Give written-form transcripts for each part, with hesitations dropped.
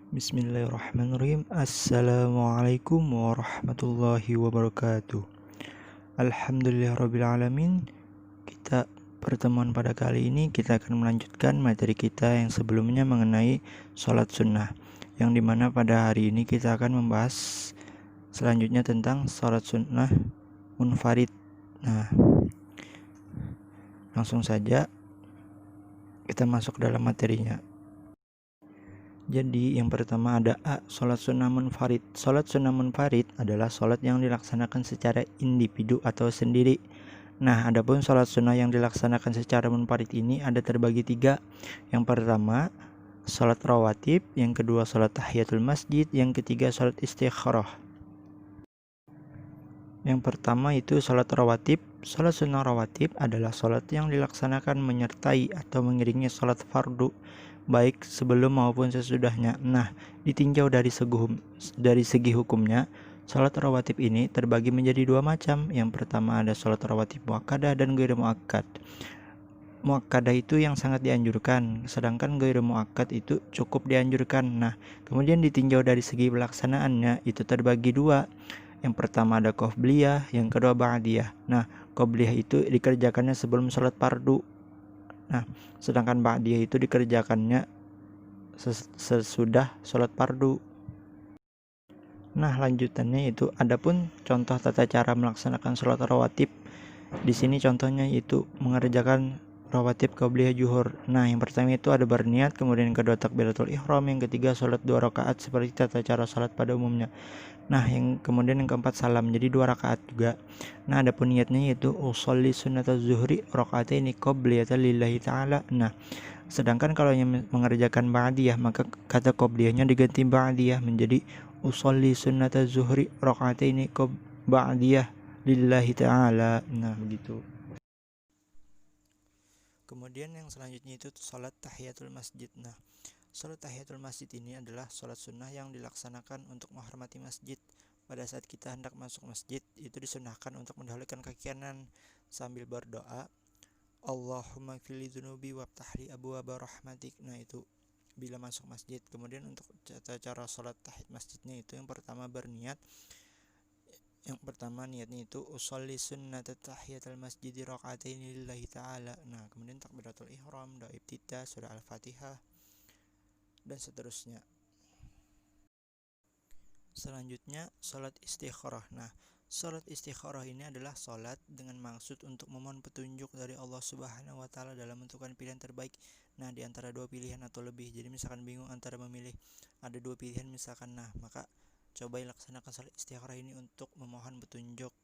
Bismillahirrahmanirrahim. Assalamualaikum warahmatullahi wabarakatuh. Alhamdulillahirrabbilalamin. Kita pertemuan pada kali ini kita akan melanjutkan materi kita yang sebelumnya mengenai sholat sunnah, yang dimana pada hari ini kita akan membahas selanjutnya tentang sholat sunnah munfarid. Nah, langsung saja kita masuk dalam materinya. Jadi yang pertama ada A, sholat sunnah munfarid. Sholat sunnah munfarid adalah sholat yang dilaksanakan secara individu atau sendiri. Nah, adapun sholat sunnah yang dilaksanakan secara munfarid ini ada terbagi tiga. Yang pertama, sholat rawatib. Yang kedua, sholat tahiyatul masjid. Yang ketiga, sholat istikharah. Yang pertama itu sholat rawatib. Sholat sunnah rawatib adalah sholat yang dilaksanakan menyertai atau mengiringi sholat fardu, baik sebelum maupun sesudahnya. Nah, ditinjau dari segi hukumnya, sholat rawatib ini terbagi menjadi dua macam. Yang pertama ada sholat rawatib muakkadah dan ghairu muakkad. Muakkadah itu yang sangat dianjurkan, sedangkan ghairu muakkad itu cukup dianjurkan. Nah, kemudian ditinjau dari segi pelaksanaannya itu terbagi dua. Yang pertama ada qobliyah, yang kedua ba'diyah. Nah, qobliyah itu dikerjakannya sebelum sholat fardu. Nah, sedangkan ba'diyah itu dikerjakannya sesudah sholat fardu. Nah, lanjutannya itu adapun contoh tata cara melaksanakan sholat rawatib. Di sini contohnya itu mengerjakan rawatib qabliyah zuhur. Nah, yang pertama itu ada berniat, kemudian yang kedua takbiratul ihram, yang ketiga sholat 2 rakaat seperti tata cara sholat pada umumnya. Nah, yang kemudian yang keempat salam, jadi 2 rakaat juga. Nah, adapun niatnya yaitu usolli sunnataz zuhri rakaataini qabliyatan lillahi ta'ala. Nah, sedangkan kalau yang mengerjakan ba'diyah, maka kata qabliyahnya diganti ba'diyah menjadi usolli sunnataz zuhri rakaataini ba'diyah lillahi ta'ala. Nah, begitu. Kemudian yang selanjutnya itu salat tahiyatul masjid. Nah, salat tahiyatul masjid ini adalah salat sunnah yang dilaksanakan untuk menghormati masjid. Pada saat kita hendak masuk masjid, itu disunahkan untuk mendahulukan kaki kanan sambil berdoa, Allahumma gfirli dzunubi waftahli abwaaba rahmatik. Nah, itu bila masuk masjid. Kemudian untuk cara salat tahiyat masjidnya itu yang pertama berniat. Yang pertama niatnya itu usolli sunnata tahiyatul masjid rakaataini lillahi ta'ala. Nah, kemudian takbiratul ihram, doa ibtidah, surah al-fatihah, dan seterusnya. Selanjutnya salat istikharah. Nah, salat istikharah ini adalah salat dengan maksud untuk memohon petunjuk dari Allah Subhanahu wa taala dalam menentukan pilihan terbaik. Nah, di antara dua pilihan atau lebih. Jadi misalkan bingung antara memilih ada dua pilihan misalkan, nah, maka coba laksanakan salat istikharah ini untuk memohon petunjuk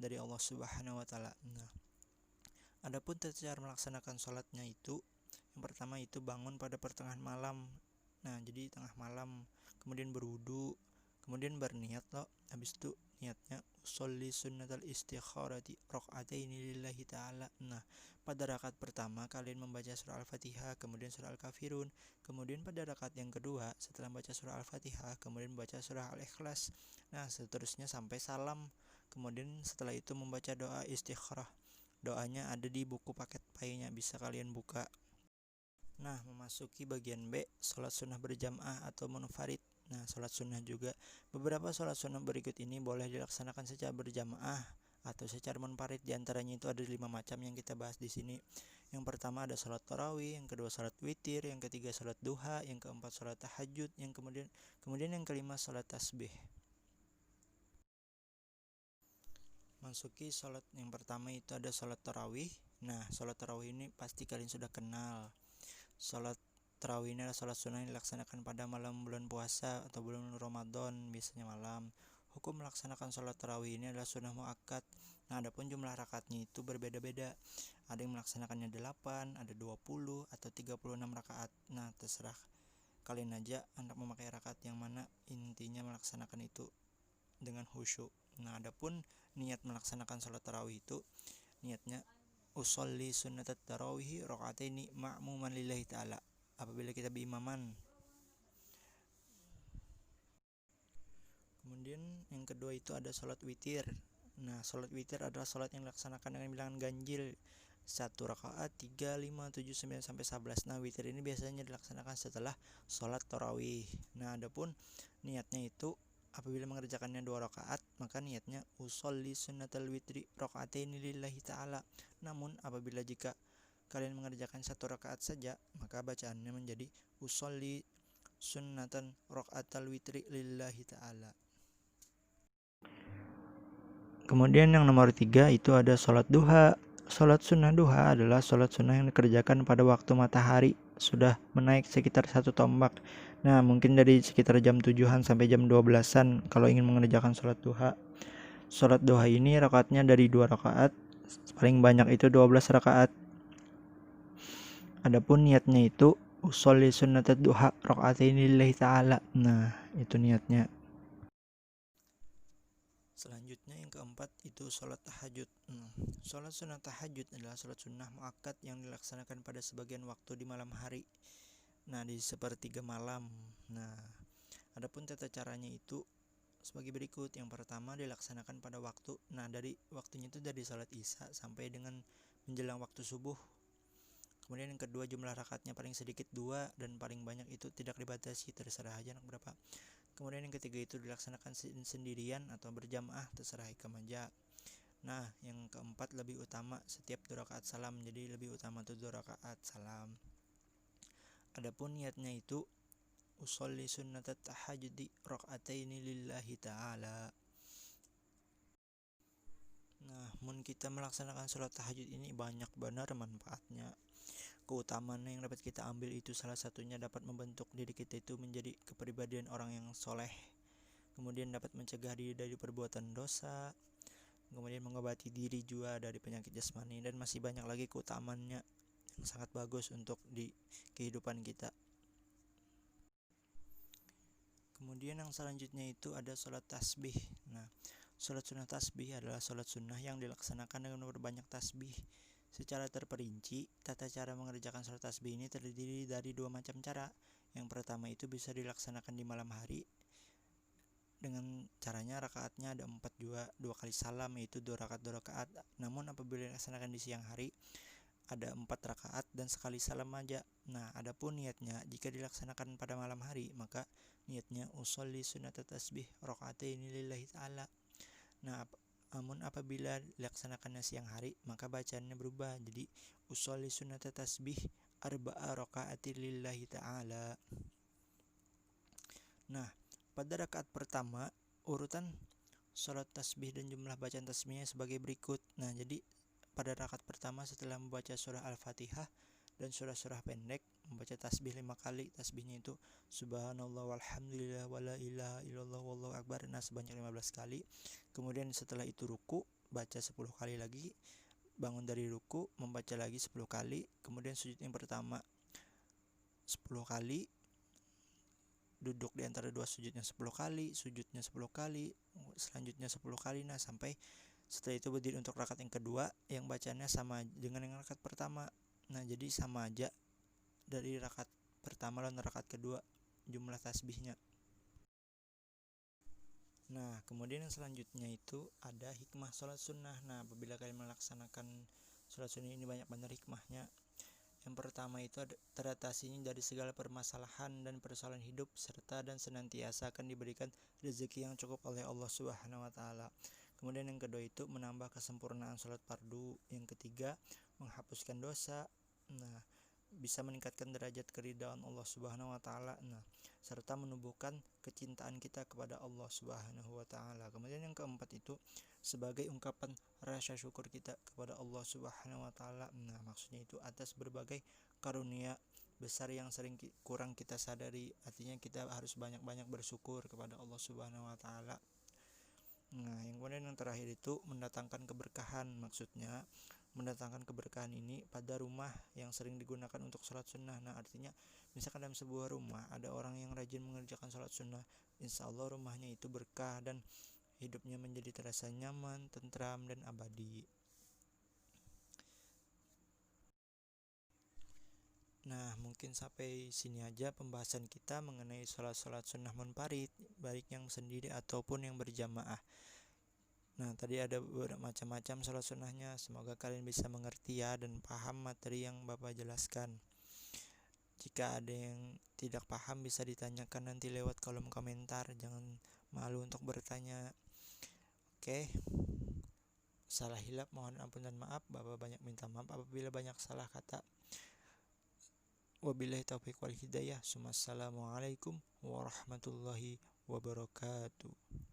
dari Allah Subhanahu wa taala. Nah, adapun cara melaksanakan salatnya itu yang pertama itu bangun pada pertengahan malam. Nah, jadi tengah malam, kemudian berwudu, kemudian berniat loh. Habis itu niatnya sholli sunnatal istikharati rakaataini lillahi ta'ala. Nah, pada rakaat pertama kalian membaca surah Al-Fatihah, kemudian surah Al-Kafirun. Kemudian pada rakaat yang kedua setelah membaca surah Al-Fatihah, kemudian membaca surah Al-Ikhlas. Nah, seterusnya sampai salam. Kemudian setelah itu membaca doa istikharah. Doanya ada di buku paket paynya, bisa kalian buka. Nah, memasuki bagian B, sholat sunnah berjamaah atau munfarid. Nah, sholat sunnah juga. Beberapa sholat sunnah berikut ini boleh dilaksanakan secara berjamaah atau secara munfarid. Di antaranya itu ada 5 macam yang kita bahas di sini. Yang pertama ada sholat tarawih, yang kedua sholat witir, yang ketiga sholat duha, yang keempat sholat tahajud, yang kemudian yang kelima sholat tasbih. Masuki sholat yang pertama itu ada sholat tarawih. Nah, sholat tarawih ini pasti kalian sudah kenal. Sholat tarawih ini adalah sholat sunnah yang dilaksanakan pada malam bulan puasa atau bulan Ramadan, biasanya malam. Hukum melaksanakan sholat tarawih ini adalah sunnah muakkad. Nah, adapun jumlah rakaatnya itu berbeda-beda. Ada yang melaksanakannya 8, ada 20 atau 36 rakaat. Nah, terserah kalian aja hendak memakai rakaat yang mana, intinya melaksanakan itu dengan khusyuk. Nah, adapun niat melaksanakan sholat tarawih itu niatnya usolli sunnatat tarawih rakaataini ma'muman lillahi ta'ala, apabila kita berimaman. Kemudian yang kedua itu ada sholat witir. Nah, sholat witir adalah sholat yang dilaksanakan dengan bilangan ganjil. 1 rakaat, 3, 5, 7, 9 sampai 11. Nah, witir ini biasanya dilaksanakan setelah sholat tarawih. Nah, adapun niatnya itu apabila mengerjakannya 2 rakaat, maka niatnya usolli sunnatal witri rakaatain lillahi ta'ala. Namun apabila jika kalian mengerjakan 1 rakaat saja, maka bacaannya menjadi usolli sunnatan rakaatal witri lillahi ta'ala. Kemudian yang nomor 3 itu ada sholat duha. Sholat sunnah duha adalah sholat sunnah yang dikerjakan pada waktu matahari sudah menaik sekitar 1 tombak. Nah, mungkin dari sekitar jam 7-an sampai jam 12-an kalau ingin mengerjakan sholat duha. Sholat duha ini rakaatnya dari 2 rakaat, paling banyak itu 12 rakaat. Adapun niatnya itu usolli sunnatat duha rakaatain lillahi ta'ala. Nah, itu niatnya. Selanjutnya yang keempat itu sholat tahajud. Sholat sunnah tahajud adalah sholat sunnah muakkad yang dilaksanakan pada sebagian waktu di malam hari. Nah, di sepertiga malam. Nah, adapun tata caranya itu sebagai berikut. Yang pertama dilaksanakan pada waktu. Nah, dari waktunya itu dari sholat isya sampai dengan menjelang waktu subuh. Kemudian yang kedua jumlah rakaatnya paling sedikit 2 dan paling banyak itu tidak dibatasi, terserah aja anak berapa. Kemudian yang ketiga itu dilaksanakan sendirian atau berjamaah, terserah ikam aja. Nah, yang keempat lebih utama setiap 2 rakaat salam, jadi lebih utama tuh 2 rakaat salam. Adapun niatnya itu usolli sunnatat tahajudi rakaataini lillahi ta'ala. Nah, mun kita melaksanakan sholat tahajud ini banyak benar manfaatnya. Keutamaan yang dapat kita ambil itu salah satunya dapat membentuk diri kita itu menjadi kepribadian orang yang soleh. Kemudian dapat mencegah diri dari perbuatan dosa. Kemudian mengobati diri juga dari penyakit jasmani, dan masih banyak lagi keutamaannya yang sangat bagus untuk di kehidupan kita. Kemudian yang selanjutnya itu ada sholat tasbih. Nah, sholat sunnah tasbih adalah sholat sunnah yang dilaksanakan dengan berbanyak tasbih. Secara terperinci, tata cara mengerjakan sholat tasbih ini terdiri dari 2 macam cara. Yang pertama itu bisa dilaksanakan di malam hari. Dengan caranya rakaatnya ada 4 juga, 2 kali salam, yaitu 2 rakaat. Namun apabila dilaksanakan di siang hari, ada 4 rakaat dan sekali salam aja. Nah, adapun niatnya jika dilaksanakan pada malam hari, maka niatnya usolli sunnatat tasbih rakaatain lillahi ta'ala. Nah, namun apabila dilaksanakannya siang hari, maka bacaannya berubah jadi usolli sunnatat tasbih arba'a rakaatin lillahi ta'ala. Nah, pada rakaat pertama urutan sholat tasbih dan jumlah bacaan tasbihnya sebagai berikut. Nah, jadi pada rakaat pertama setelah membaca surah Al-Fatihah dan surah-surah pendek, membaca tasbih 5 kali. Tasbihnya itu subhanallah walhamdulillah wala ilaha illallah wallahu akbar, nah sebanyak 15 kali. Kemudian setelah itu ruku, baca 10 kali lagi. Bangun dari ruku, membaca lagi 10 kali. Kemudian sujud yang pertama 10 kali. Duduk di antara 2 sujudnya 10 kali, sujudnya 10 kali, selanjutnya 10 kali. Nah, sampai setelah itu berdiri untuk rakaat yang kedua, yang bacanya sama dengan yang rakaat pertama. Nah, jadi sama aja dari rakaat pertama dan rakaat kedua jumlah tasbihnya. Nah, kemudian yang selanjutnya itu ada hikmah sholat sunnah. Nah, apabila kalian melaksanakan sholat sunnah ini banyak benar hikmahnya. Yang pertama itu teratasinya dari segala permasalahan dan persoalan hidup, serta dan senantiasa akan diberikan rezeki yang cukup oleh Allah Subhanahu wa taala. Kemudian yang kedua itu menambah kesempurnaan sholat fardu. Yang ketiga, menghapuskan dosa. Nah, bisa meningkatkan derajat keridhaan Allah Subhanahu wa taala. Nah, serta menumbuhkan kecintaan kita kepada Allah Subhanahu wa taala. Kemudian yang keempat itu sebagai ungkapan rasa syukur kita kepada Allah Subhanahu wa taala. Nah, maksudnya itu atas berbagai karunia besar yang sering kurang kita sadari. Artinya kita harus banyak-banyak bersyukur kepada Allah Subhanahu wa taala. Nah, yang kemudian yang terakhir itu mendatangkan keberkahan. Maksudnya mendatangkan keberkahan ini pada rumah yang sering digunakan untuk sholat sunnah. Nah, artinya misalkan dalam sebuah rumah ada orang yang rajin mengerjakan sholat sunnah, insya Allah rumahnya itu berkah dan hidupnya menjadi terasa nyaman, tentram, dan abadi. Nah, mungkin sampai sini aja pembahasan kita mengenai sholat-sholat sunnah munfarid, baik yang sendiri ataupun yang berjamaah. Nah, tadi ada beberapa macam-macam sholat sunnahnya. Semoga kalian bisa mengerti ya dan paham materi yang Bapak jelaskan. Jika ada yang tidak paham bisa ditanyakan nanti lewat kolom komentar. Jangan malu untuk bertanya. Oke. Salah hilap mohon ampun dan maaf. Bapak banyak minta maaf apabila banyak salah kata. Wabillahi taufiq wal hidayah. Assalamualaikum warahmatullahi wabarakatuh.